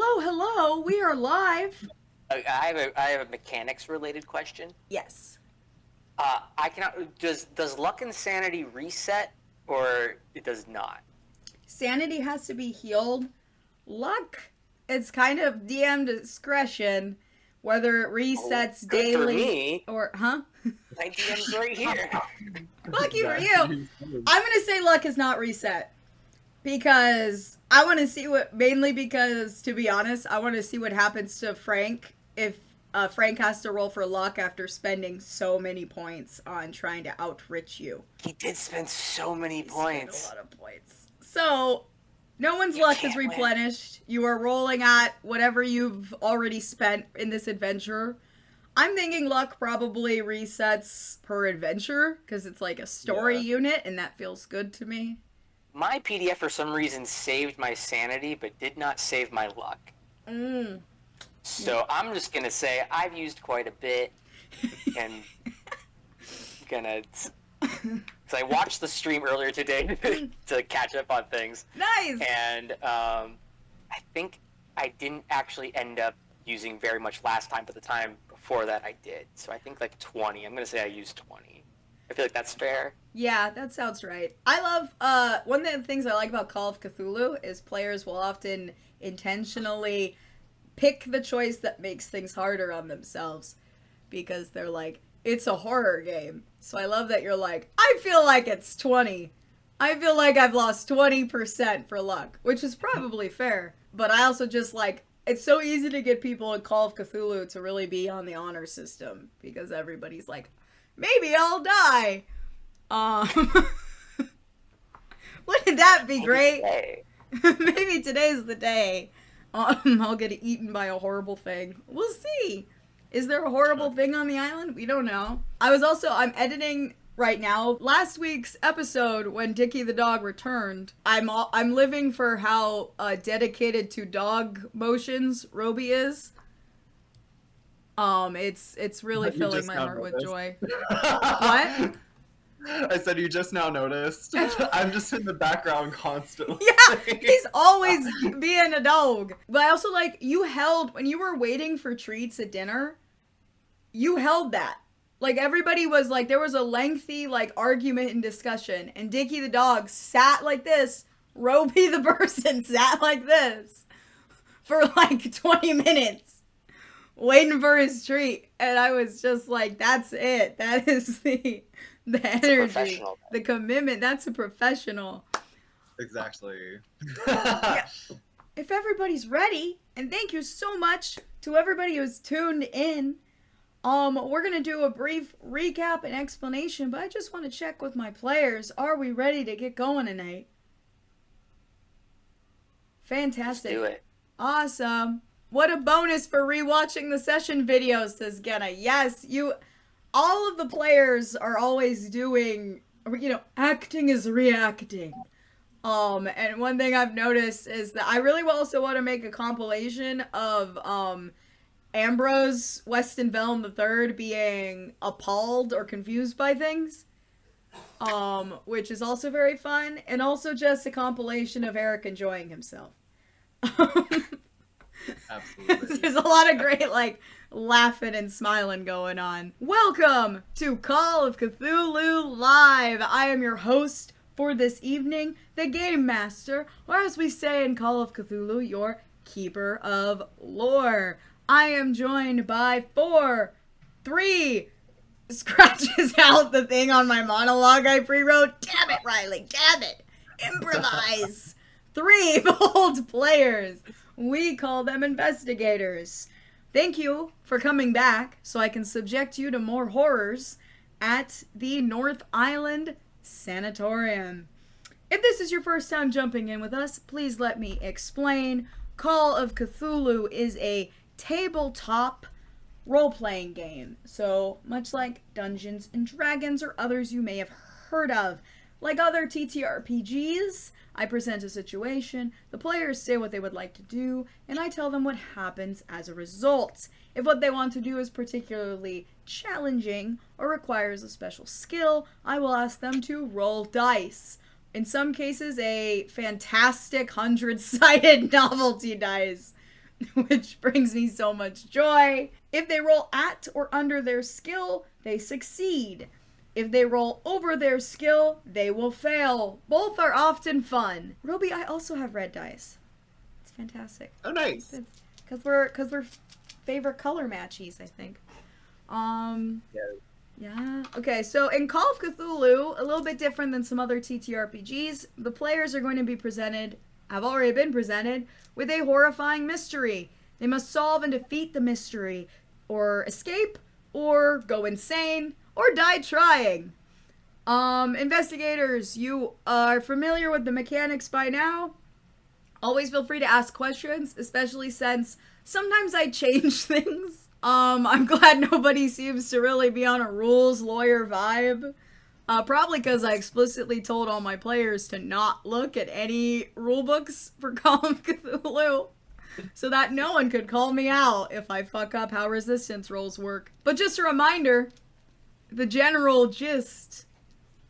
Hello, hello. We are live. I have a mechanics related question. Yes. I cannot. Does luck and sanity reset, or it does not? Sanity has to be healed. Luck, it's kind of DM discretion whether it resets Good for daily me. or My DM's right here. Lucky for you. I'm going to say luck is not reset because I want to see because to be honest, I want to see what happens to Frank if Frank has to roll for luck after spending so many points on trying to outrich you. He did spend so many points. A lot of points. So, no one's luck is replenished. Win. You are rolling at whatever you've already spent in this adventure. I'm thinking luck probably resets per adventure because it's like a story unit, and that feels good to me. My PDF for some reason saved my sanity, but did not save my luck. So I'm just gonna say I've used quite a bit, and because I watched the stream earlier today to catch up on things. Nice. And I think I didn't actually end up using very much last time, but the time before that I did. So I think like 20. I'm gonna say I used 20. I feel like that's fair. Yeah, that sounds right. I love one of the things I like about Call of Cthulhu is players will often intentionally pick the choice that makes things harder on themselves because they're like, it's a horror game. So I love that you're like, I feel like it's 20. I feel like I've lost 20% for luck, which is probably fair. But I also just like, it's so easy to get people in Call of Cthulhu to really be on the honor system because everybody's like, maybe I'll die. Wouldn't that be great? Maybe today's the day. I'll get eaten by a horrible thing. We'll see. Is there a horrible thing on the island? We don't know. I'm editing right now last week's episode when Dickie the dog returned. I'm living for how dedicated to dog motions Roby is. It's really filling my heart with joy. What? I said you just now noticed. I'm just in the background constantly. Yeah, he's always being a dog. But I also like, when you were waiting for treats at dinner, you held that. Like, everybody was like, there was a lengthy, like, argument and discussion. And Dickie the dog sat like this. Roby the person sat like this. For, like, 20 minutes. Waiting for his treat. And I was just like, that's it. That is the energy. The commitment. That's a professional. Exactly. Yeah. If everybody's ready, and thank you so much to everybody who's tuned in. We're going to do a brief recap and explanation, but I just want to check with my players. Are we ready to get going tonight? Fantastic. Let's do it. Awesome. What a bonus for rewatching the session videos, says Genna. Yes, all of the players are always doing, acting is reacting. And one thing I've noticed is that I really also want to make a compilation of, Ambrose Weston Velm III being appalled or confused by things, which is also very fun, and also just a compilation of Eric enjoying himself. Absolutely. There's a lot of great, like, laughing and smiling going on. Welcome to Call of Cthulhu Live. I am your host for this evening, the Game Master, or as we say in Call of Cthulhu, your Keeper of Lore. I am joined by 3 scratches out the thing on my monologue I pre-wrote. Damn it, Riley, damn it. Improvise. 3 bold players. We call them investigators. Thank you for coming back so I can subject you to more horrors at the North Island Sanatorium. If this is your first time jumping in with us, please let me explain. Call of Cthulhu is a tabletop role-playing game, so much like Dungeons and Dragons or others you may have heard of. Like other ttrpgs, I present a situation, the players say what they would like to do, and I tell them what happens as a result. If what they want to do is particularly challenging or requires a special skill, I will ask them to roll dice. In some cases, a fantastic 100-sided novelty dice. which brings me so much joy. If they roll at or under their skill, they succeed. If they roll over their skill, they will fail. Both are often fun. Roby, I also have red dice. It's fantastic. Oh, nice. Because we're favorite color matchies, I think. Yeah. Okay, so in Call of Cthulhu, a little bit different than some other TTRPGs, the players are going to be have already been presented, with a horrifying mystery. They must solve and defeat the mystery, or escape, or go insane, or die trying. Investigators, you are familiar with the mechanics by now. Always feel free to ask questions, especially since sometimes I change things. I'm glad nobody seems to really be on a rules lawyer vibe. Probably because I explicitly told all my players to not look at any rulebooks for Call of Cthulhu, so that no one could call me out if I fuck up how resistance rolls work. But just a reminder, the general gist.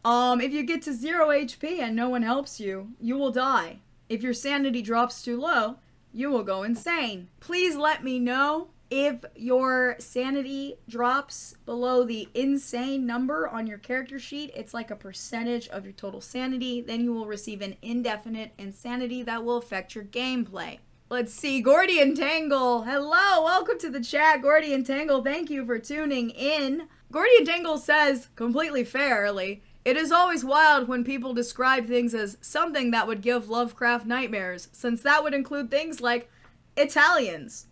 If you get to 0 HP and no one helps you, you will die. If your sanity drops too low, you will go insane. Please let me know if your sanity drops below the insane number on your character sheet. It's like a percentage of your total sanity. Then you will receive an indefinite insanity that will affect your gameplay. Let's see, Gordian Tangle. Hello, welcome to the chat, Gordian Tangle. Thank you for tuning in. Gordian Tangle says, completely fairly, it is always wild when people describe things as something that would give Lovecraft nightmares, since that would include things like Italians.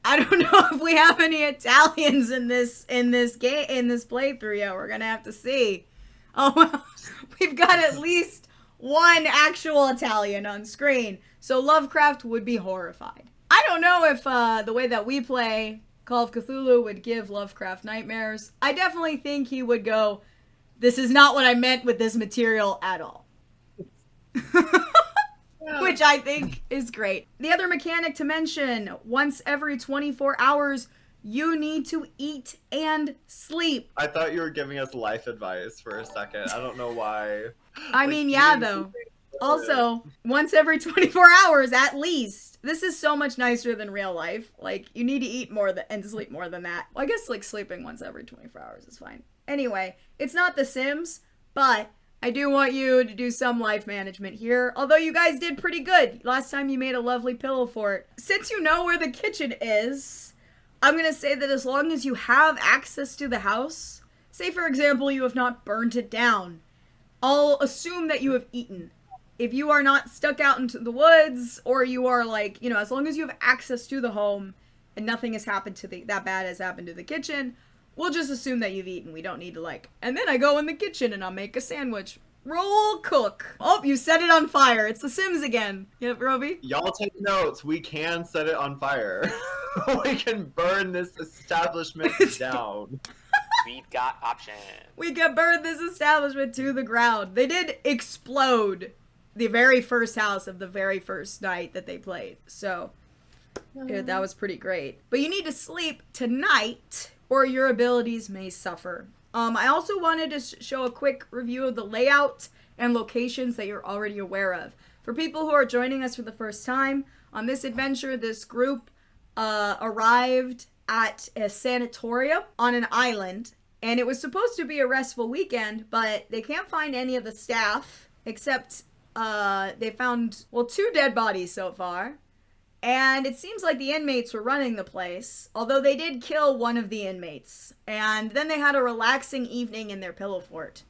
I don't know if we have any Italians in this playthrough yet. We're gonna have to see. Oh, well, we've got at least one actual Italian on screen, so Lovecraft would be horrified. I don't know if the way that we play Call of Cthulhu would give Lovecraft nightmares. I definitely think he would go, "This is not what I meant with this material at all." Which I think is great. The other mechanic to mention, once every 24 hours, you need to eat and sleep. I thought you were giving us life advice for a second. I don't know why. I mean, yeah, though. Also, once every 24 hours at least. This is so much nicer than real life. Like, you need to eat more and sleep more than that. Well, I guess, like, sleeping once every 24 hours is fine. Anyway, it's not The Sims, but I do want you to do some life management here, although you guys did pretty good. Last time you made a lovely pillow fort. Since you know where the kitchen is, I'm going to say that as long as you have access to the house, say for example you have not burnt it down, I'll assume that you have eaten. If you are not stuck out into the woods, or you are like, as long as you have access to the home and nothing has happened to that bad has happened to the kitchen, we'll just assume that you've eaten. We don't need to and then I go in the kitchen and I'll make a sandwich. Roll cook. Oh, you set it on fire. It's The Sims again. Yep, Roby? Y'all take notes. We can set it on fire. We can burn this establishment down. We've got options. We can burn this establishment to the ground. They did explode the very first house of the very first night that they played. So, yeah, that was pretty great. But you need to sleep tonight, or your abilities may suffer. I also wanted to show a quick review of the layout and locations that you're already aware of. For people who are joining us for the first time, on this adventure, this group arrived at a sanatorium on an island, and it was supposed to be a restful weekend, but they can't find any of the staff, except they found, 2 dead bodies so far. And it seems like the inmates were running the place, although they did kill one of the inmates. And then they had a relaxing evening in their pillow fort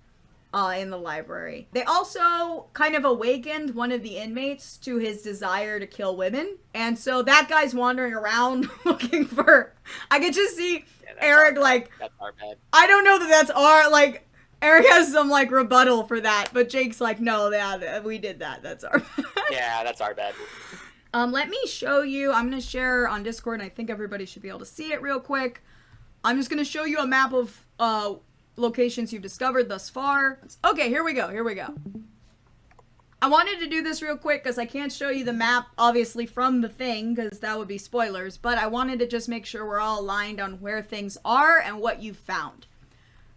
in the library. They also kind of awakened one of the inmates to his desire to kill women. And so that guy's wandering around looking for... I could just see Eric That's our bad. I don't know that that's our... Eric has some, rebuttal for that. But Jake's like, no, yeah, we did that. That's our bad. Yeah, that's our bad. Let me show you, I'm going to share on Discord, and I think everybody should be able to see it real quick. I'm just going to show you a map of locations you've discovered thus far. Okay, here we go. I wanted to do this real quick because I can't show you the map, obviously, from the thing, because that would be spoilers, but I wanted to just make sure we're all aligned on where things are and what you found.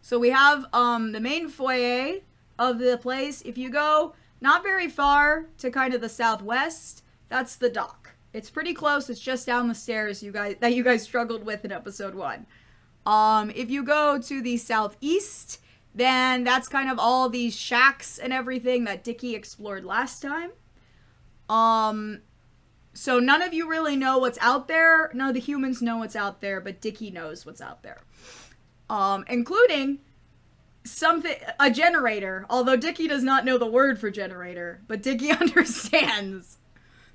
So we have the main foyer of the place. If you go not very far to kind of the southwest, that's the dock. It's pretty close. It's just down the stairs you guys struggled with in episode 1. If you go to the southeast, then that's kind of all these shacks and everything that Dickie explored last time. So none of you really know what's out there. None of the humans know what's out there, but Dickie knows what's out there. Including a generator. Although Dickie does not know the word for generator, but Dickie understands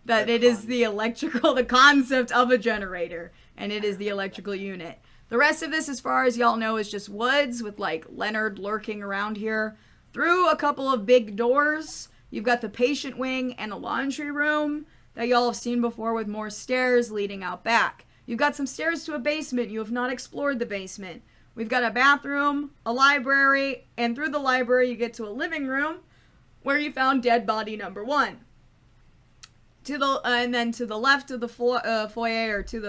that it is the concept of a generator, and it is the electrical unit. The rest of this, as far as y'all know, is just woods with, like, Leonard lurking around here. Through a couple of big doors, you've got the patient wing and a laundry room that y'all have seen before with more stairs leading out back. You've got some stairs to a basement. You have not explored the basement. We've got a bathroom, a library, and through the library you get to a living room where you found dead body number 1. And then to the left of the foyer, or to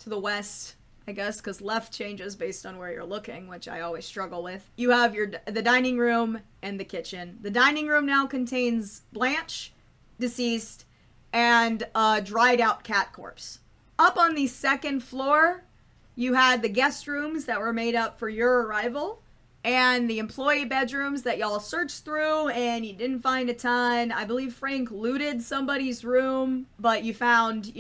the west, I guess, because left changes based on where you're looking, which I always struggle with. You have the dining room and the kitchen. The dining room now contains Blanche, deceased, and a dried out cat corpse. Up on the second floor, you had the guest rooms that were made up for your arrival, and the employee bedrooms that y'all searched through, and you didn't find a ton. I believe Frank looted somebody's room, but you found,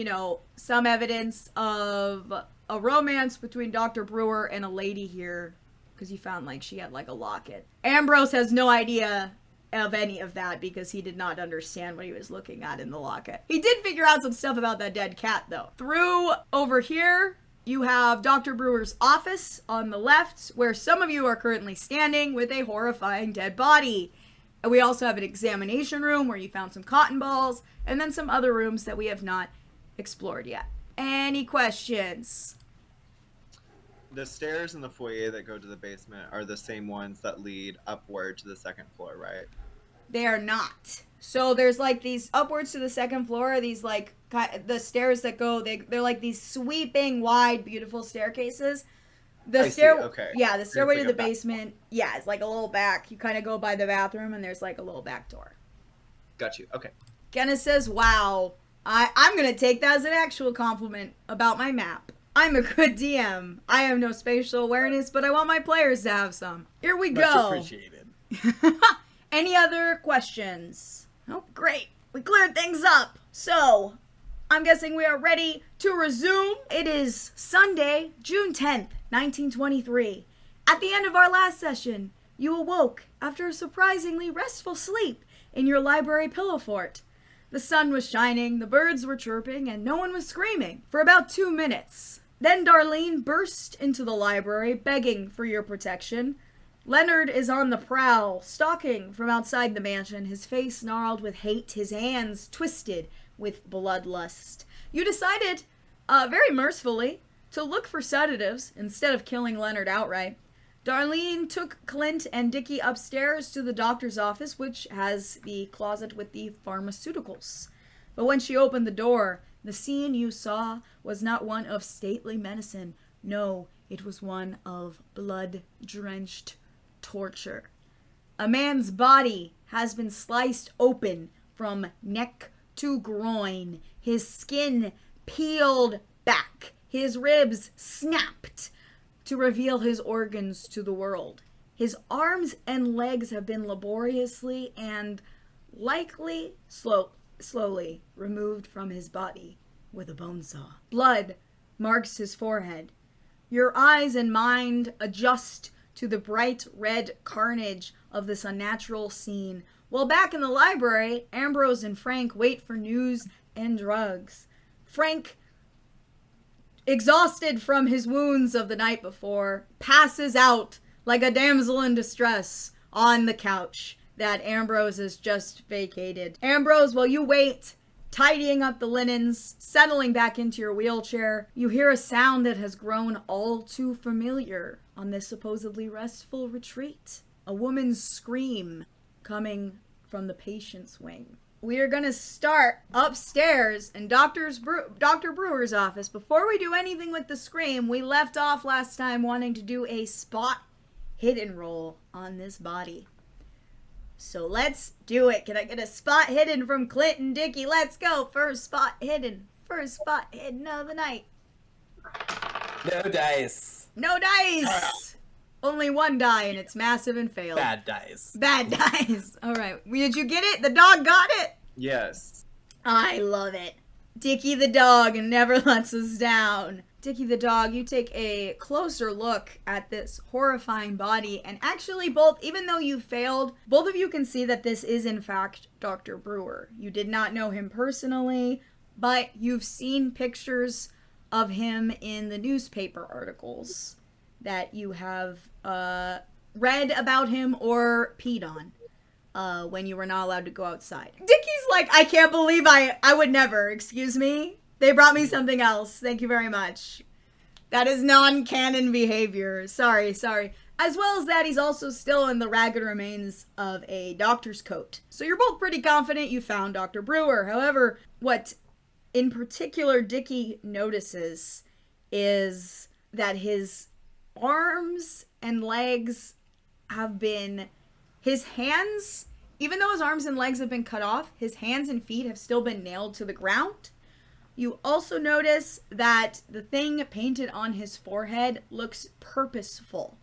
some evidence of a romance between Dr. Brewer and a lady here, because you found, she had, a locket. Ambrose has no idea of any of that because he did not understand what he was looking at in the locket. He did figure out some stuff about that dead cat, though. Through over here, you have Dr. Brewer's office on the left, where some of you are currently standing with a horrifying dead body. And we also have an examination room where you found some cotton balls, and then some other rooms that we have not explored yet. Any questions? The stairs in the foyer that go to the basement are the same ones that lead upward to the second floor, right? They are not. So there's these upwards to the second floor, these the stairs that go, they're like these sweeping, wide, beautiful staircases. The stairway to the basement, it's like a little back. You kind of go by the bathroom and there's a little back door. Got you. Okay. Kenna says, wow, I'm going to take that as an actual compliment about my map. I'm a good DM. I have no spatial awareness, but I want my players to have some. Here we go. Much appreciated. Any other questions? Oh, great. We cleared things up. So, I'm guessing we are ready to resume. It is Sunday, June 10th, 1923. At the end of our last session, you awoke after a surprisingly restful sleep in your library pillow fort. The sun was shining, the birds were chirping, and no one was screaming for about 2 minutes. Then Darlene burst into the library, begging for your protection. Leonard is on the prowl, stalking from outside the mansion, his face gnarled with hate, his hands twisted with bloodlust. You decided, very mercifully, to look for sedatives instead of killing Leonard outright. Darlene took Clint and Dickie upstairs to the doctor's office, which has the closet with the pharmaceuticals. But when she opened the door, the scene you saw was not one of stately medicine. No, it was one of blood-drenched torture. A man's body has been sliced open from neck to groin, his skin peeled back, his ribs snapped to reveal his organs to the world. His arms and legs have been laboriously and likely slowly removed from his body with a bone saw. Blood marks his forehead. Your eyes and mind adjust to the bright red carnage of this unnatural scene. While back in the library, Ambrose and Frank wait for news and drugs. Frank, exhausted from his wounds of the night before, passes out like a damsel in distress on the couch that Ambrose has just vacated. Ambrose, while you wait, tidying up the linens, settling back into your wheelchair, you hear a sound that has grown all too familiar on this supposedly restful retreat. A woman's scream coming from the patient's wing. We are going to start upstairs in Dr. Brewer's office. Before we do anything with the scream, we left off last time wanting to do a spot hidden roll on this body. So let's do it. Can I get a spot hidden from Clint and Dickie? Let's go. First spot hidden First spot hidden of the night. No dice. No dice! Only one die, and it's massive and failed. Bad dice. Bad dice. All right. Did you get it? The dog got it? Yes. I love it. Dickie the dog never lets us down. Dickie the dog, you take a closer look at this horrifying body, and actually both, even though you failed, both of you can see that this is in fact Dr. Brewer. You did not know him personally, but you've seen pictures of him in the newspaper articles that you have read about him or peed on when you were not allowed to go outside. Dickie's like, I can't believe I would never. Excuse me? They brought me something else. Thank you very much. That is non-canon behavior. Sorry. As well as that, he's also still in the ragged remains of a doctor's coat. So you're both pretty confident you found Dr. Brewer. However, what in particular Dickie notices is that his arms and legs have been... His hands, even though his arms and legs have been cut off, his hands and feet have still been nailed to the ground. You also notice that the thing painted on his forehead looks purposeful.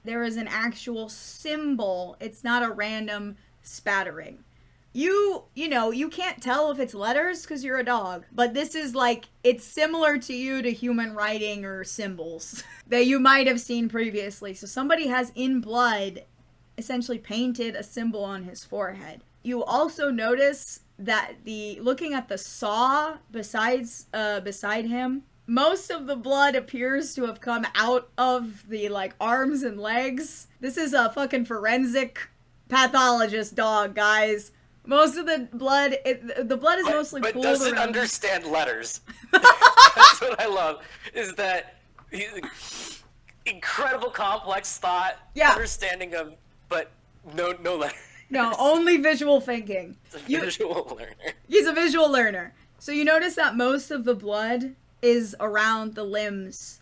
There is an actual symbol. It's not a random spattering. You can't tell if it's letters because you're a dog, but this is like, it's similar to you to human writing or symbols that you might have seen previously. So somebody has in blood essentially painted a symbol on his forehead. You also notice that looking at the saw beside him, most of the blood appears to have come out of the arms and legs. This is a fucking forensic pathologist dog, guys. Most of the blood, the blood is mostly but pooled doesn't around. understand letters. That's what I love. Is that incredible complex thought, understanding of, but no letters. No, only visual thinking. He's a visual learner. He's a visual learner. So you notice that most of the blood is around the limbs.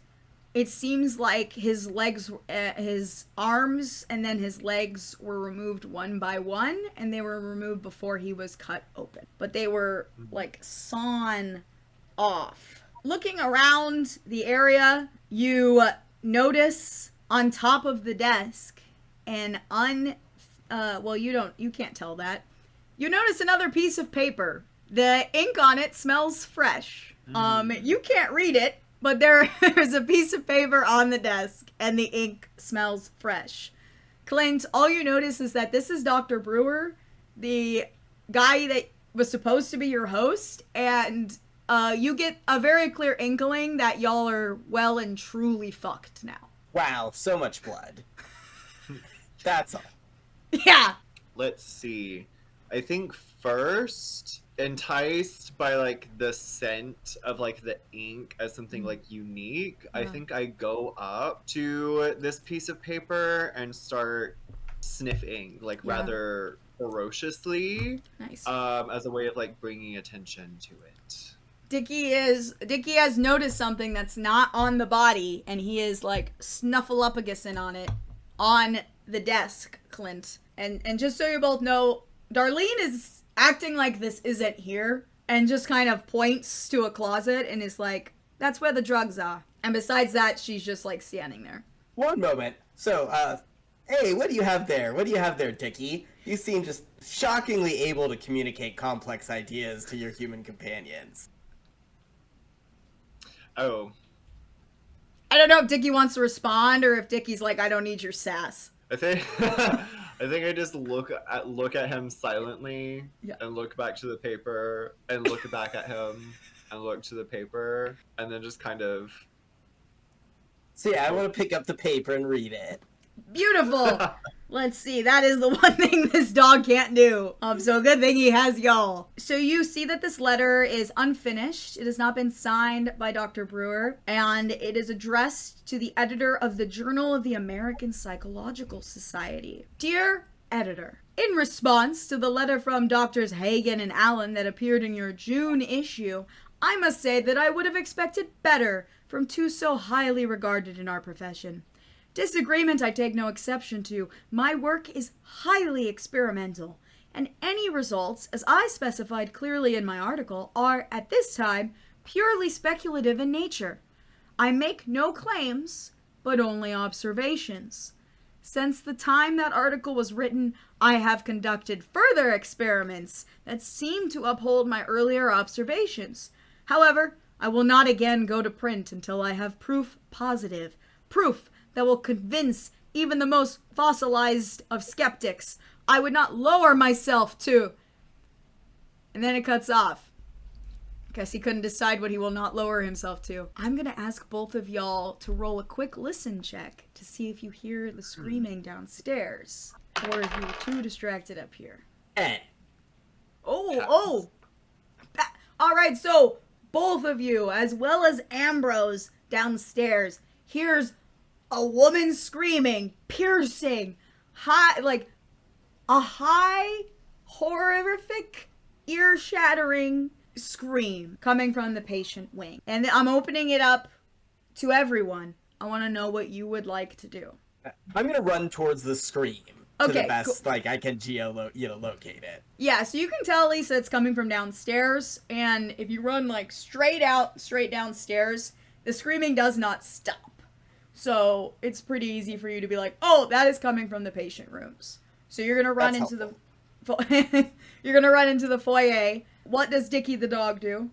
It seems like his legs, his arms, and then his legs were removed one by one, and they were removed before he was cut open. But they were, sawn off. Looking around the area, you notice on top of the desk an you can't tell that. You notice another piece of paper. The ink on it smells fresh. You can't read it, but there's a piece of paper on the desk, and the ink smells fresh. Clint, all you notice is that this is Dr. Brewer, the guy that was supposed to be your host, and you get a very clear inkling that y'all are well and truly fucked now. Wow, so much blood. That's all. Yeah. Let's see. I think first, enticed by the scent of the ink as something unique, I think I go up to this piece of paper and start sniffing rather ferociously. Nice. As a way of bringing attention to it. Dickie has noticed something that's not on the body, and he is snuffleupagussing on it on the desk, Clint. And just so you both know, Darlene is acting like this isn't here, and just kind of points to a closet and is like, that's where the drugs are. And besides that, she's just standing there. One moment. So, hey, what do you have there? What do you have there, Dickie? You seem just shockingly able to communicate complex ideas to your human companions. Oh. I don't know if Dickie wants to respond or if Dickie's like, I don't need your sass. I think I just look at him silently and look back to the paper and look back at him and look to the paper and then just kind of. So yeah, I want to pick up the paper and read it. Beautiful. Let's see. That is the one thing this dog can't do. So a good thing he has y'all. So you see that this letter is unfinished. It has not been signed by Dr. Brewer, and it is addressed to the editor of the Journal of the American Psychological Society. Dear editor, in response to the letter from Drs. Hagen and Allen that appeared in your June issue, I must say that I would have expected better from two so highly regarded in our profession. Disagreement I take no exception to. My work is highly experimental, and any results, as I specified clearly in my article, are, at this time, purely speculative in nature. I make no claims, but only observations. Since the time that article was written, I have conducted further experiments that seem to uphold my earlier observations. However, I will not again go to print until I have proof positive, proof that will convince even the most fossilized of skeptics. I would not lower myself to... And then it cuts off. Guess he couldn't decide what he will not lower himself to. I'm gonna ask both of y'all to roll a quick listen check to see if you hear the screaming downstairs. Or if you were too distracted up here. Oh! Alright, so both of you, as well as Ambrose downstairs, hears a woman screaming, piercing, a high, horrific, ear-shattering scream coming from the patient wing. And I'm opening it up to everyone. I want to know what you would like to do. I'm gonna run towards the scream to the best, I can locate it. Yeah, so you can tell, Lisa, it's coming from downstairs, and if you run, straight downstairs, the screaming does not stop. So it's pretty easy for you to be like, oh, that is coming from the patient rooms. So you're gonna run you're gonna run into the foyer. What does Dickie the dog do?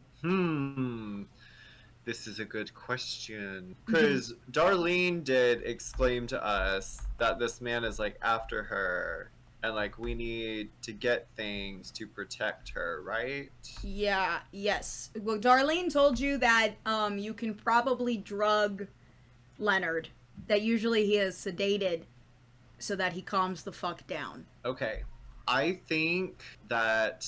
This is a good question. Because Darlene did exclaim to us that this man is after her and we need to get things to protect her, right? Yeah, yes. Well, Darlene told you that you can probably drug Leonard. That usually he is sedated so that he calms the fuck down. Okay. I think that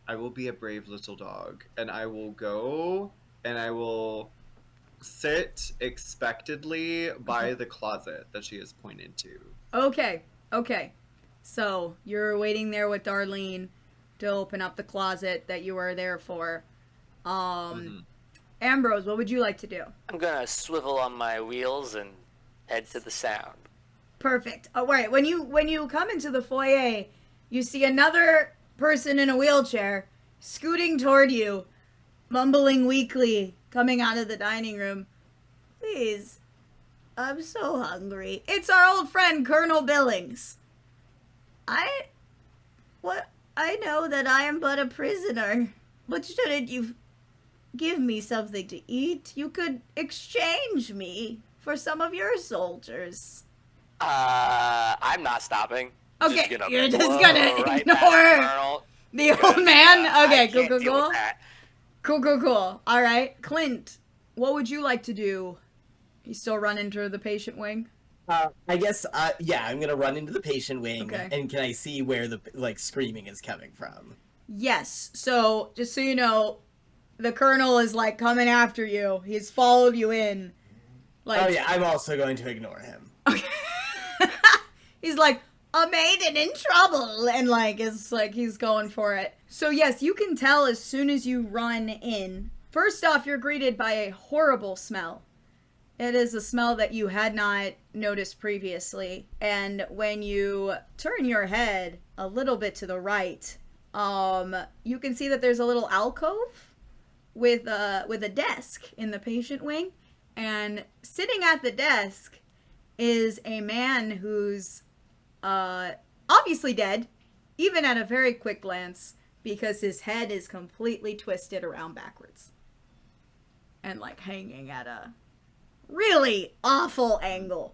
I will be a brave little dog, and I will go and I will sit expectantly by the closet that she has pointed to. Okay. So you're waiting there with Darlene to open up the closet that you were there for. Ambrose, what would you like to do? I'm gonna swivel on my wheels and head to the sound. Perfect. Oh, right. When you come into the foyer, you see another person in a wheelchair scooting toward you, mumbling weakly, coming out of the dining room. Please, I'm so hungry. It's our old friend, Colonel Billings. I know that I am but a prisoner, but shouldn't you give me something to eat? You could exchange me for some of your soldiers. I'm not stopping. Okay, you're just gonna right ignore the old man? Okay, cool. That. Cool. Alright, Clint, what would you like to do? You still run into the patient wing? I guess, I'm gonna run into the patient wing, Okay. and can I see where the, screaming is coming from? Yes, so, just so you know, the colonel is, coming after you. He's followed you in. I'm also going to ignore him. Okay. He's like, a maiden in trouble, and he's going for it. So yes, you can tell as soon as you run in. First off, you're greeted by a horrible smell. It is a smell that you had not noticed previously. And when you turn your head a little bit to the right, you can see that there's a little alcove with a desk in the patient wing. And sitting at the desk is a man who's obviously dead, even at a very quick glance, because his head is completely twisted around backwards. And hanging at a really awful angle.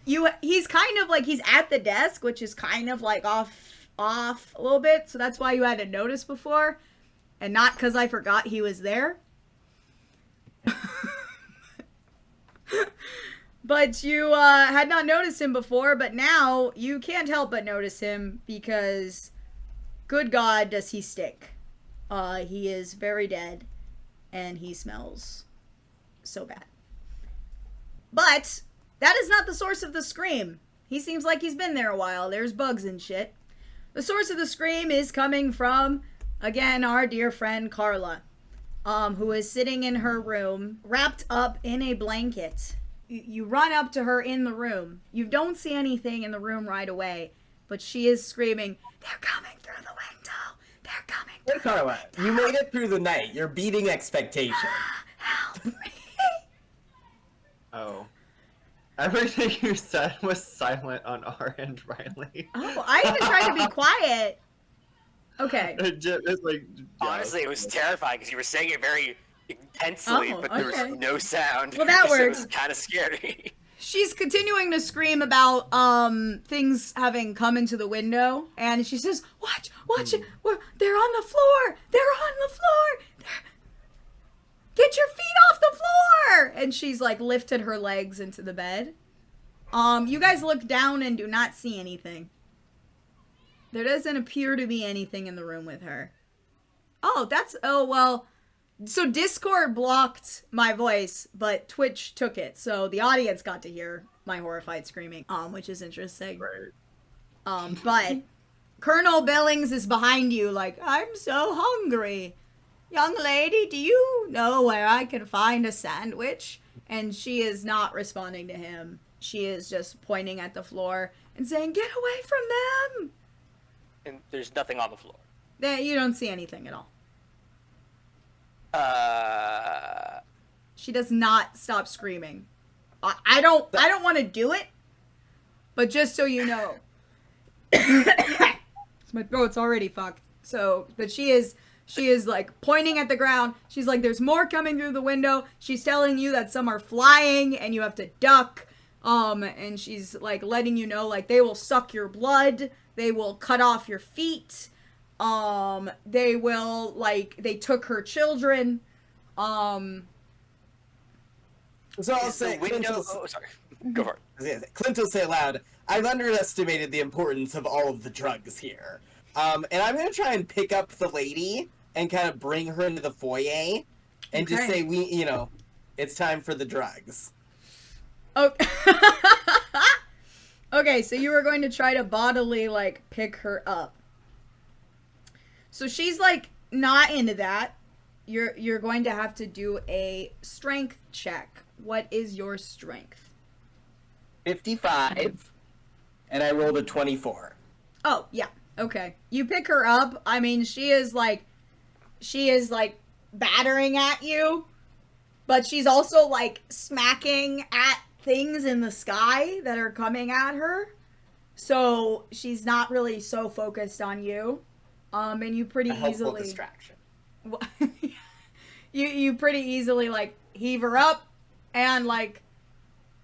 He's kind of he's at the desk, which is kind of off a little bit, so that's why you had to notice before, and not because I forgot he was there. But you had not noticed him before, but now you can't help but notice him because, good God, does he stink. He is very dead, and he smells so bad. But that is not the source of the scream. He seems like he's been there a while. There's bugs and shit. The source of the scream is coming from, again, our dear friend Carla, who is sitting in her room, wrapped up in a blanket. You run up to her in the room. You don't see anything in the room right away, but she is screaming, "They're coming through the window! They're coming. Hey, Karma, you made it through the night. You're beating expectation. Help me. Oh. Everything you said was silent on our end, Riley. Oh, I even tried to be quiet. Okay. It's like, yeah. Honestly, it was terrifying because you were saying it very intensely, Oh, but there okay. was no sound. Well, that so it works. was kind of scary. She's continuing to scream about things having come into the window, and she says, "Watch it! They're on the floor! They're on the floor! Get your feet off the floor!" And she's like lifted her legs into the bed. You guys look down and do not see anything. There doesn't appear to be anything in the room with her. So Discord blocked my voice, but Twitch took it, so the audience got to hear my horrified screaming, which is interesting. Right. But Colonel Billings is behind you, like, I'm so hungry. Young lady, do you know where I can find a sandwich? And she is not responding to him. She is just pointing at the floor and saying, get away from them! And there's nothing on the floor. You don't see anything at all. She does not stop screaming. I don't want to do it, but just so you know. My throat's already fucked. So, but she is like pointing at the ground. She's like, there's more coming through the window. She's telling you that some are flying and you have to duck. And she's like letting you know, like, they will suck your blood. They will cut off your feet. They will, like, they took her children. So I'll say, sorry. Go for it. Clint will say aloud, I've underestimated the importance of all of the drugs here. And I'm going to try and pick up the lady and kind of bring her into the foyer and just say, it's time for the drugs. Oh. Okay, so you were going to try to bodily, like, pick her up. So she's, like, not into that. You're going to have to do a strength check. What is your strength? 55, and I rolled a 24. Oh, yeah. Okay. You pick her up. I mean, she is like battering at you, but she's also like smacking at things in the sky that are coming at her. So she's not really so focused on you. And you pretty easily distraction. you pretty easily like heave her up and like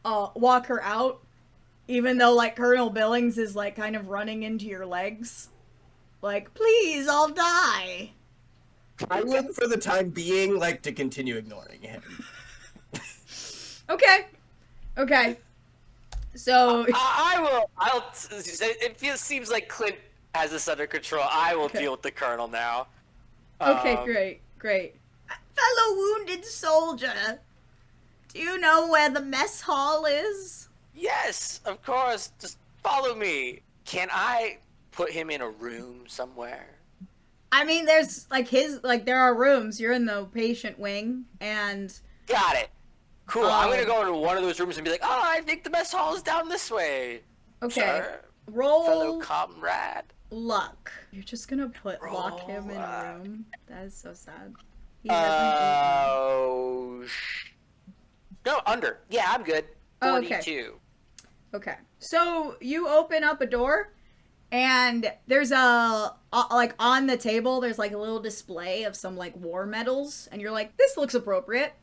walk her out, even though like Colonel Billings is like kind of running into your legs. Like, please, I'll die. I would, for the time being, like to continue ignoring him. Okay. So it seems like Clint has this under control. I will deal with the Colonel now. Okay, great. Fellow wounded soldier, do you know where the mess hall is? Yes, of course. Just follow me. Can I put him in a room somewhere? I mean, there's there are rooms. You're in the patient wing, and got it. Cool. I'm gonna go into one of those rooms and be like, "Oh, I think the mess hall is down this way." Okay. Sir, roll fellow comrade. Luck. You're just gonna lock him in a room. That is so sad. He No, under. Yeah, I'm good. 42. Okay. So you open up a door, and there's like on the table, there's like a little display of some like war medals, and you're like, this looks appropriate.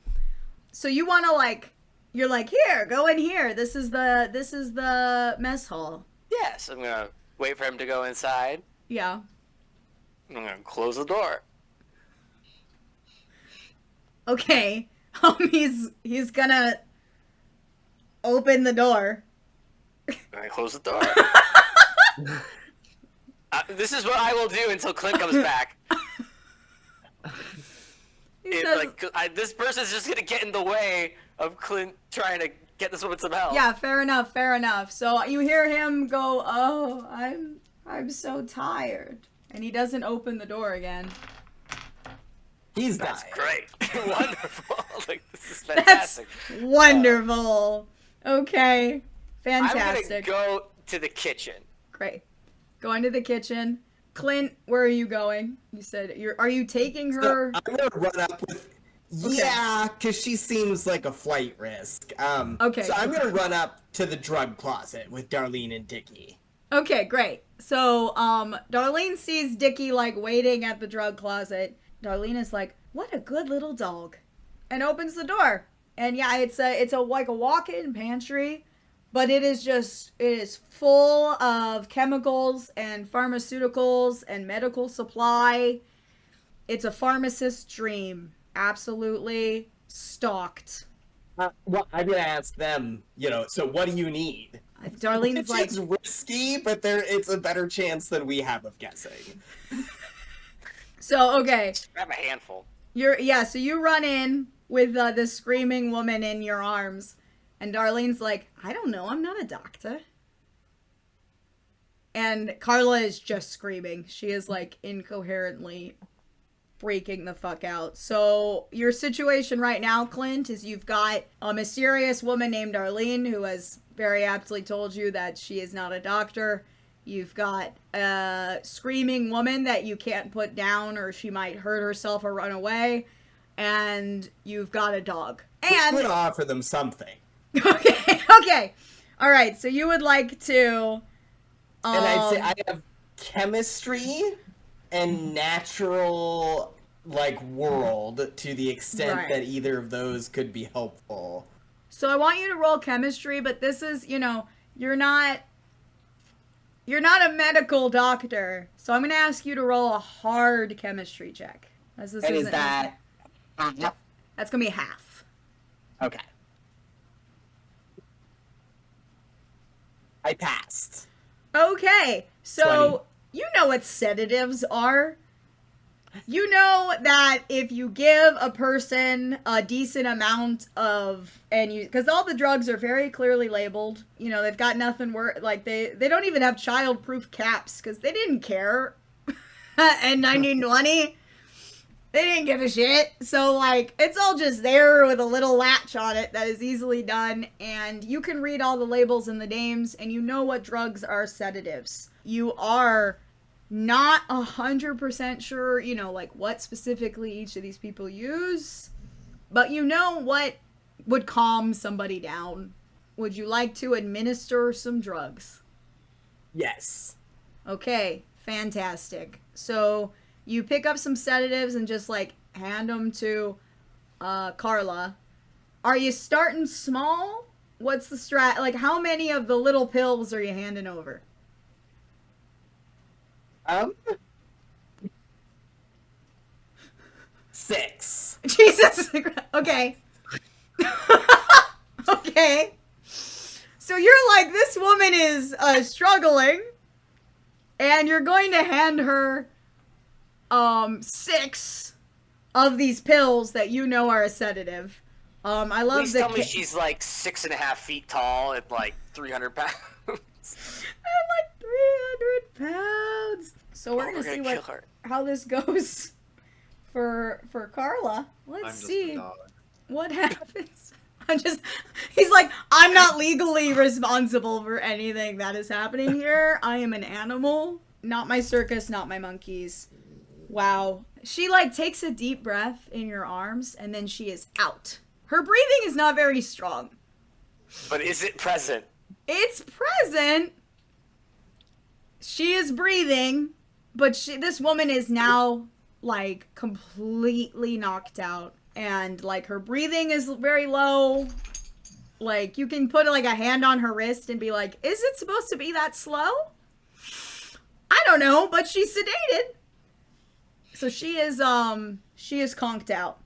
So you want to you're like, here, go in here. This is the mess hall. Yes, I'm gonna wait for him to go inside. Yeah. I'm gonna close the door. Okay. He's gonna open the door. I close the door. This is what I will do until Clint comes back. This person's just gonna get in the way of Clint trying to get this woman some help. Yeah, fair enough. So you hear him go, "Oh, I'm so tired," and he doesn't open the door again. That's great. Wonderful. This is fantastic. That's wonderful. Okay. Fantastic. I'm gonna go to the kitchen. Great. Go into the kitchen. Clint, where are you going? You said are you taking her? So I'm gonna run up with. Yeah, because she seems like a flight risk. Okay. So I'm gonna run up to the drug closet with Darlene and Dickie. Okay, great. So, Darlene sees Dickie, like, waiting at the drug closet. Darlene is like, what a good little dog. And opens the door. And yeah, it's like a walk-in pantry, but it is full of chemicals and pharmaceuticals and medical supply. It's a pharmacist's dream. Absolutely stocked. Well, I'm gonna ask them, so what do you need? Darlene's like, it's risky, but it's a better chance than we have of guessing. So, okay. Grab a handful. So you run in with this screaming woman in your arms, and Darlene's like, I don't know, I'm not a doctor. And Carla is just screaming. She is, like, incoherently freaking the fuck out. So your situation right now, Clint, is you've got a mysterious woman named Darlene who has very aptly told you that she is not a doctor. You've got a screaming woman that you can't put down or she might hurt herself or run away. And you've got a dog. And we're gonna offer them something. Okay. All right, so you would like to... And I'd say I have chemistry and natural, world to the extent that either of those could be helpful. So I want you to roll chemistry, but this is, you're not a medical doctor. So I'm going to ask you to roll a hard chemistry check. Is that... That's going to be half. Okay. I passed. Okay, so 20. You know what sedatives are. You know that if you give a person a decent amount of, because all the drugs are very clearly labeled, they've got nothing they don't even have child-proof caps, because they didn't care in 1920. They didn't give a shit. So, it's all just there with a little latch on it that is easily done, and you can read all the labels and the names, and you know what drugs are sedatives. You are not 100% sure, what specifically each of these people use, but you know what would calm somebody down. Would you like to administer some drugs? Yes. Okay, fantastic. So you pick up some sedatives and just, hand them to Carla. Are you starting small? What's the strat? How many of the little pills are you handing over? 6. Jesus. Okay. Okay. So you're this woman is struggling, and you're going to hand her 6 of these pills that you know are a sedative. I love Please tell me she's 6.5 feet tall and 300 pounds. And 300 pounds. So we're gonna see how this goes for Carla. Let's see what happens. He's like, I'm not legally responsible for anything that is happening here. I am an animal. Not my circus, not my monkeys. Wow. She takes a deep breath in your arms and then she is out. Her breathing is not very strong. But is it present? It's present. She is breathing, but this woman is now completely knocked out. And her breathing is very low. You can put a hand on her wrist and be like, is it supposed to be that slow? I don't know, but she's sedated. So she is conked out.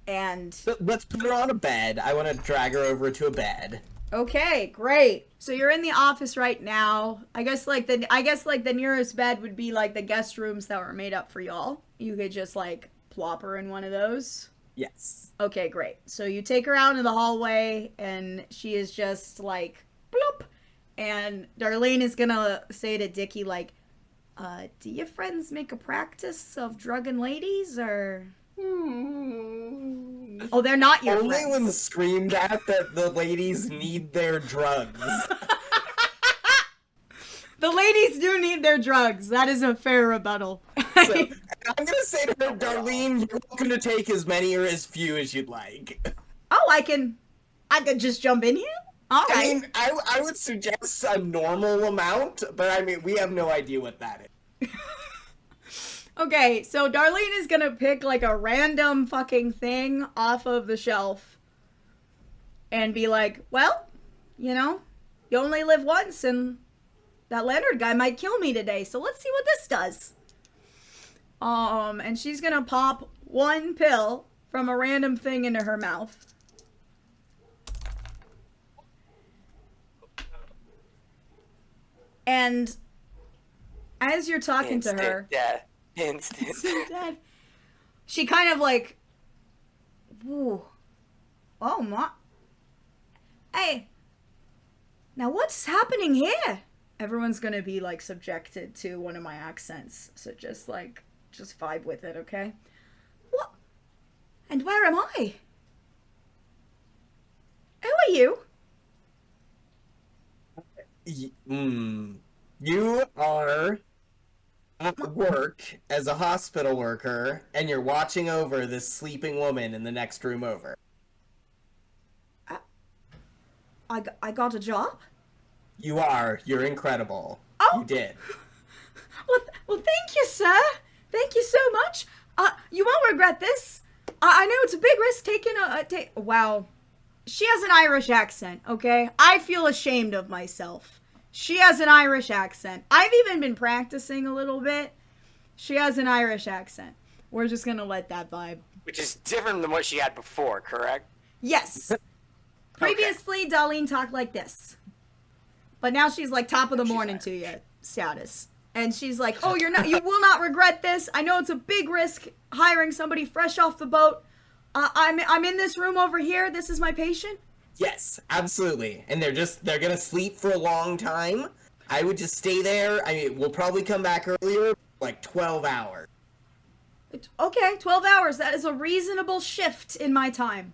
And let's put her on a bed. I want to drag her over to a bed. Okay, great. So you're in the office right now. I guess the nearest bed would be the guest rooms that were made up for y'all. You could just plop her in one of those. Yes. Okay, great. So you take her out in the hallway and she is just bloop. And Darlene is gonna say to Dickie do your friends make a practice of drugging ladies or? Oh, they're not your Only friends. when screamed at that the ladies need their drugs. The ladies do need their drugs. That is a fair rebuttal. So, I'm gonna say to her, Darlene, you're welcome to take as many or as few as you'd like. Oh, I could just jump in here? All right. I mean, I would suggest a normal amount, but I mean, we have no idea what that is. Okay, so Darlene is gonna pick like a random fucking thing off of the shelf and be like, well, you know, you only live once and that Leonard guy might kill me today, so let's see what this does. And she's gonna pop one pill from a random thing into her mouth. And as you're talking to her, Instant dead. She kind of like, ooh, oh my, hey, now what's happening here? Everyone's gonna be like subjected to one of my accents, so just vibe with it, okay? What? And where am I? Who are you? You are at work as a hospital worker, and you're watching over this sleeping woman in the next room over. I got a job? You are. You're incredible. Oh! You did. Well, thank you, sir. Thank you so much. You won't regret this. I know it's a big risk taking wow. She has an Irish accent, okay? I feel ashamed of myself. She has an Irish accent. I've even been practicing a little bit. She has an Irish accent. We're just gonna let that vibe. Which is different than what she had before, correct? Yes. Previously, Darlene talked like this. But now she's like top of the morning to you status. And she's like, oh, you will not regret this. I know it's a big risk hiring somebody fresh off the boat. I'm in this room over here. This is my patient. Yes, absolutely. And they're gonna sleep for a long time. I would just stay there. I mean, we'll probably come back earlier, like 12 hours. Okay, 12 hours. That is a reasonable shift in my time.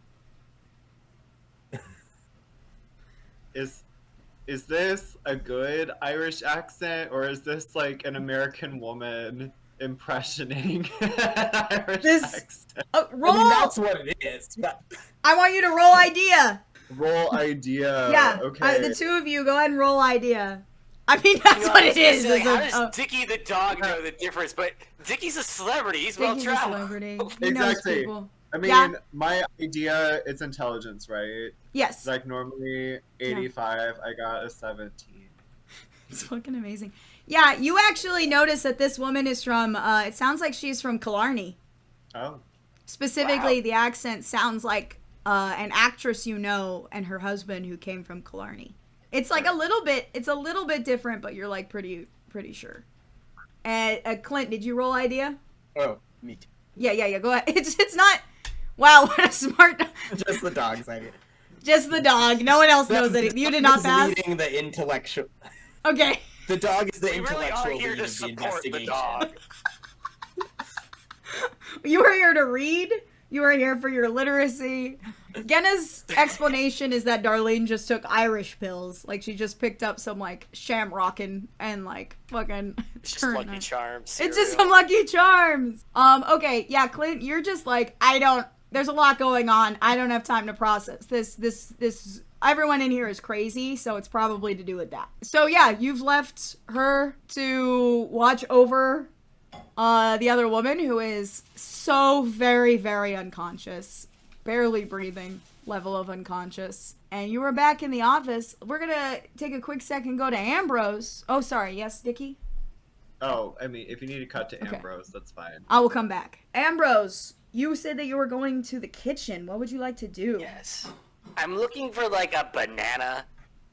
Is this a good Irish accent, or is this like an American woman impressioning Irish accent? Roll. I mean, that's what it is. But... I want you to roll idea. Roll idea. Yeah. Okay. The two of you go ahead and roll idea. I mean, that's what it is. How does Dickie the dog know the difference? But Dickie's a celebrity. He's well-traveled. He's a celebrity. He knows Exactly. people. I mean, my idea, it's intelligence, right? Yes. Like normally 85, I got a 17. It's fucking amazing. Yeah, you actually notice that this woman is from, it sounds like she's from Killarney. Oh. Specifically, the accent sounds like an actress you know and her husband who came from Killarney. It's like a little bit different, but you're like pretty sure. And Clint, did you roll idea? Oh, me too. Yeah, go ahead. It's not, wow, what a smart... Just the dog's idea. Just the dog. No one else knows it. You did not pass? Leading the intellectual... Okay. The dog is the We really intellectual are here lead to of the support the investigation. dog. You were here to read. You were here for your literacy. Genna's explanation is that Darlene just took Irish pills. Like, she just picked up some, like, shamrockin' and, like, fucking... Just Lucky Charms. It's just some Lucky Charms. Okay, yeah, Clint, you're just like, there's a lot going on. I don't have time to process this. Everyone in here is crazy, so it's probably to do with that. So, yeah, you've left her to watch over the other woman who is so very, very unconscious. Barely breathing level of unconscious. And you were back in the office. We're gonna take a quick second, go to Ambrose. Oh, sorry. Yes, Dickie? Oh, I mean, if you need to cut to Ambrose, that's fine. I will come back. Ambrose, you said that you were going to the kitchen. What would you like to do? Yes. I'm looking for, like, a banana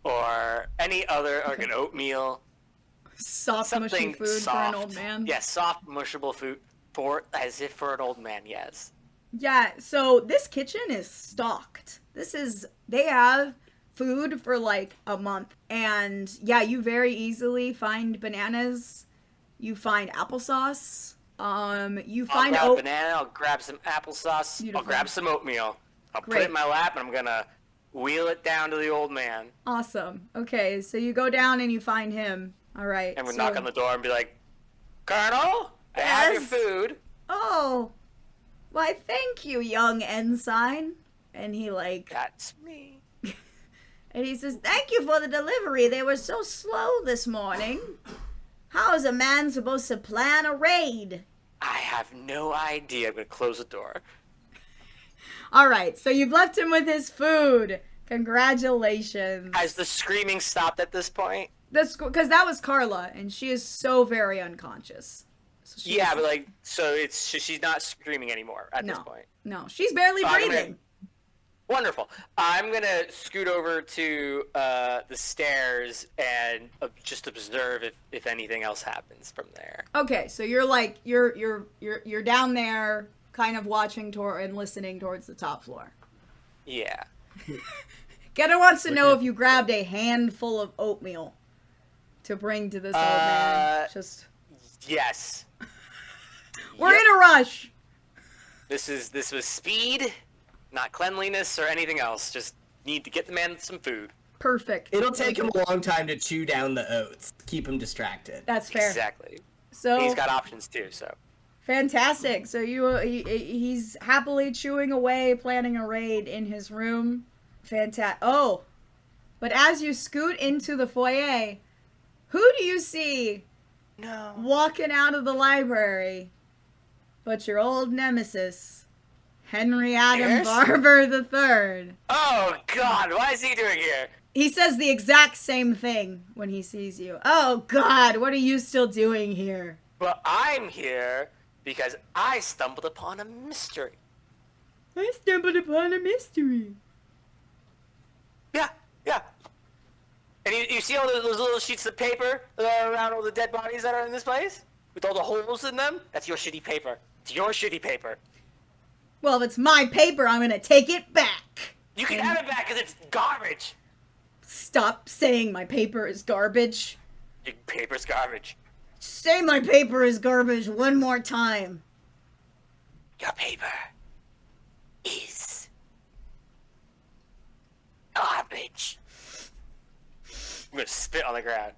or any other, like an oatmeal. Soft, mushy food soft. for an old man? Yes, soft, mushable food as if for an old man, yes. Yeah, so this kitchen is stocked. They have food for like a month. And yeah, you very easily find bananas. You find applesauce. You find I'll grab a banana, I'll grab some applesauce, Beautiful. I'll grab some oatmeal. I'll put Great. it in my lap and I'm gonna wheel it down to the old man. Awesome. Okay, so you go down and you find him. All right. And we'll knock on the door and be like, Colonel, I have your food. Oh, why, thank you, young ensign. And he That's me. and he says, thank you for the delivery. They were so slow this morning. How is a man supposed to plan a raid? I have no idea. I'm going to close the door. All right, so you've left him with his food. Congratulations. Has the screaming stopped at this point? Because that was Carla, and she is so very unconscious. So Yeah, but so she's not screaming anymore at this point. No, she's barely breathing. Wonderful. I'm gonna scoot over to the stairs and just observe if anything else happens from there. Okay, so you're you're down there, kind of watching toward and listening towards the top floor. Yeah. Getter wants to know if you grabbed a handful of oatmeal to bring to this old man. Just yes. We're in a rush. This was speed, not cleanliness or anything else. Just need to get the man some food. Perfect. It'll take him a long time to chew down the oats. Keep him distracted. That's fair. Exactly. So he's got options too. So fantastic. So he's happily chewing away, planning a raid in his room. Fantastic. Oh, but as you scoot into the foyer, who do you see walking out of the library but your old nemesis, Henry Adam Barber III? Oh, God, what is he doing here? He says the exact same thing when he sees you. Oh, God, what are you still doing here? Well, I'm here because I stumbled upon a mystery. I stumbled upon a mystery. Yeah. And you see all those little sheets of paper that are around all the dead bodies that are in this place? With all the holes in them? That's your shitty paper. It's your shitty paper. Well, if it's my paper, I'm gonna take it back. You can have it back because it's garbage. Stop saying my paper is garbage. Your paper's garbage. Say my paper is garbage one more time. Your paper is garbage. I'm gonna spit on the ground.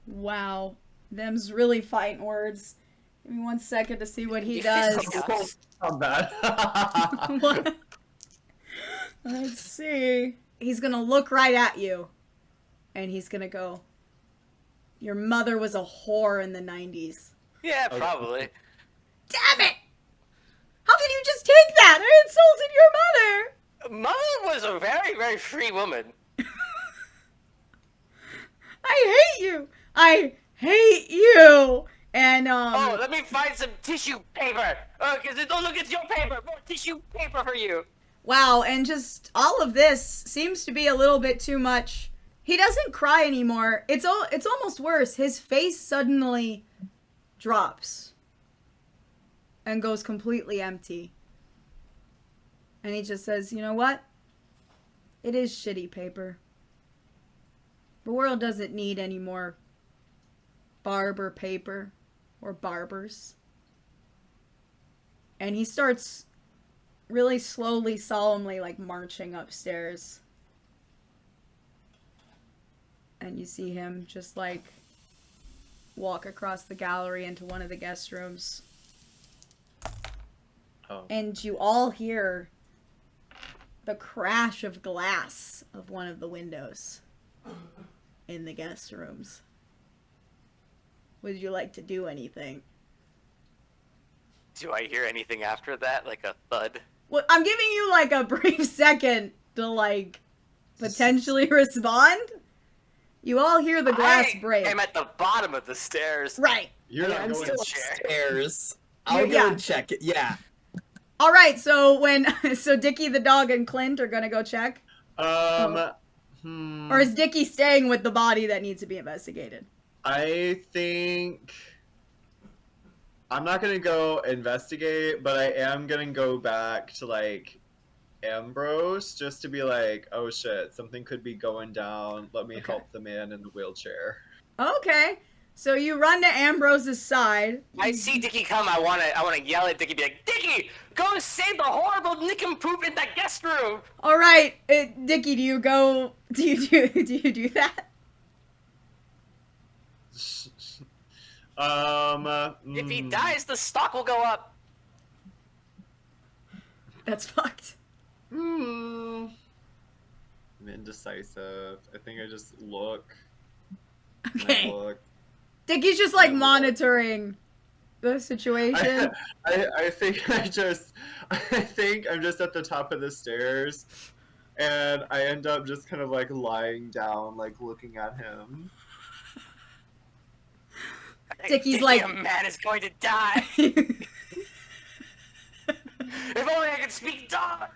Wow. Them's really fighting words. Give me 1 second to see what he does. Not bad. What? Let's see. He's gonna look right at you. And he's gonna go, your mother was a whore in the 90s. Yeah, probably. Damn it! How can you just take that? I insulted your mother! Mother was a very, very free woman. I hate you! I hate you! And, Oh, let me find some tissue paper! Because oh, look, it's your paper! More tissue paper for you! wow, and just all of this seems to be a little bit too much. He doesn't cry anymore. It's almost worse. His face suddenly drops and goes completely empty. And he just says, you know what? It is shitty paper. The world doesn't need any more barber paper or barbers. And he starts really slowly, solemnly, marching upstairs. And you see him just, walk across the gallery into one of the guest rooms. Oh. And you all hear the crash of glass of one of the windows in the guest rooms. Would you like to do anything? Do I hear anything after that? Like a thud? Well, I'm giving you a brief second to potentially respond. You all hear the glass break. I'm at the bottom of the stairs. Right. You're not I'm going still to upstairs. I'll go and check it. Yeah. All right. So so Dickie the dog and Clint are gonna go check. Or is Dickie staying with the body that needs to be investigated? I think I'm not gonna go investigate, but I am gonna go back to Ambrose just to be oh shit, something could be going down. Let me help the man in the wheelchair. Okay. So you run to Ambrose's side. I see Dickie come. I wanna yell at Dickie, be like, Dickie, go save the horrible nincompoop in that guest room. All right, Dickie, do you do that? If he dies, the stock will go up. That's fucked. I'm indecisive. I think I just look. Okay. Look. Dickie's just like monitoring the situation. I think I'm just at the top of the stairs, and I end up just kind of like lying down, like looking at him. Dickie's like, a man is going to die. If only I could speak dog.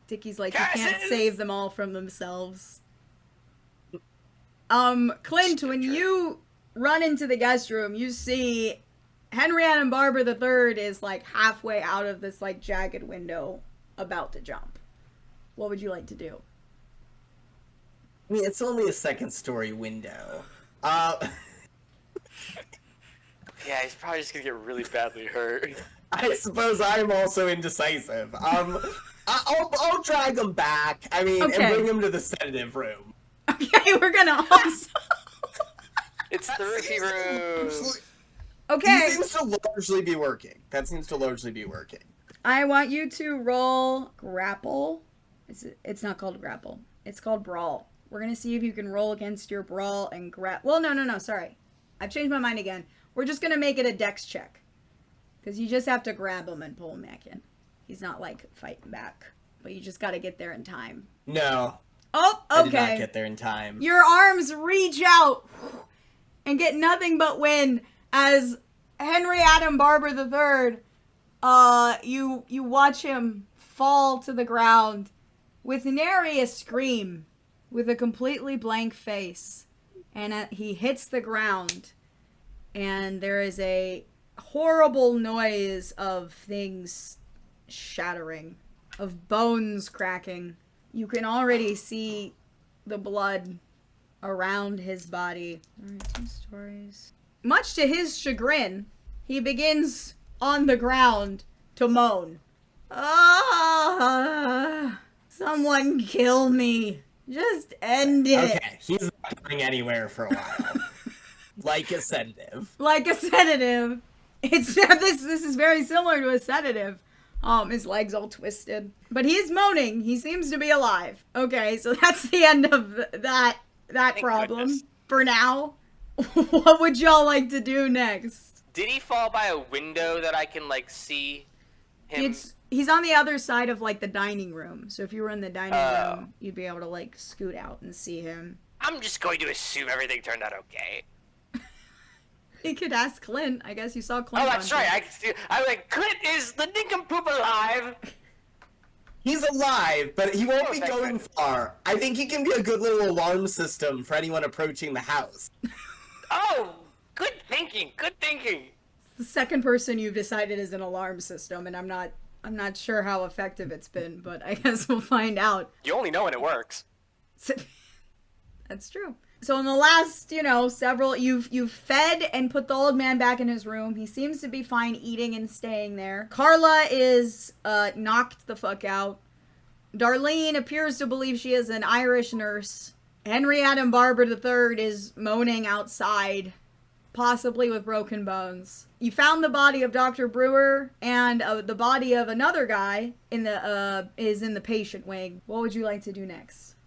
Dickie's like, you can't save them all from themselves. Clint, when you run into the guest room, you see Henriette and Barbara III is like halfway out of this like jagged window about to jump. What would you like to do? I mean, it's only a second-story window. Yeah, he's probably just gonna get really badly hurt. I suppose I'm also indecisive. I'll drag him back. I mean, Okay. and bring him to the sedative room. Okay, we're gonna also... It's the rookie room. Okay. He seems to largely be working. That seems to largely be working. I want you to roll grapple. It's not called grapple. It's called brawl. We're gonna see if you can roll against your brawl and Well, no, sorry. I've changed my mind again. We're just gonna make it a dex check. Because you just have to grab him and pull him back in. He's not, like, fighting back. But you just gotta get there in time. No. Oh, I did okay. not get there in time. Your arms reach out and get nothing but wind as Henriette and Barbara III, you watch him fall to the ground with nary a scream, with a completely blank face. And he hits the ground, and there is a horrible noise of things shattering, of bones cracking. You can already see the blood around his body. Alright, 2 stories. Much to his chagrin, he begins on the ground to moan. Ah, someone kill me. Just end it. Okay, he's not going anywhere for a while. Like a sedative. Like a sedative. It's this is very similar to a sedative. His legs all twisted. But he's moaning. He seems to be alive. Okay, so that's the end of that Thank problem goodness. for now. What would y'all like to do next? Did he fall by a window that I can, like, see him? He's on the other side of, like, the dining room. So if you were in the dining room, you'd be able to, like, scoot out and see him. I'm just going to assume everything turned out okay. You could ask Clint. I guess you saw Clint. Oh, that's right. I like, Clint, is the nincompoop alive? He's alive, but he won't be thank going goodness. far. I think he can be a good little alarm system for anyone approaching the house. Oh, good thinking. Good thinking. The second person you've decided is an alarm system, and I'm not sure how effective it's been, but I guess we'll find out. You only know when it works. That's true. So in the last, several, you've fed and put the old man back in his room. He seems to be fine eating and staying there. Carla is knocked the fuck out. Darlene appears to believe she is an Irish nurse. Henriette and Barbara III is moaning outside, possibly with broken bones. You found the body of Dr. Brewer, and the body of another guy is in the patient wing. What would you like to do next?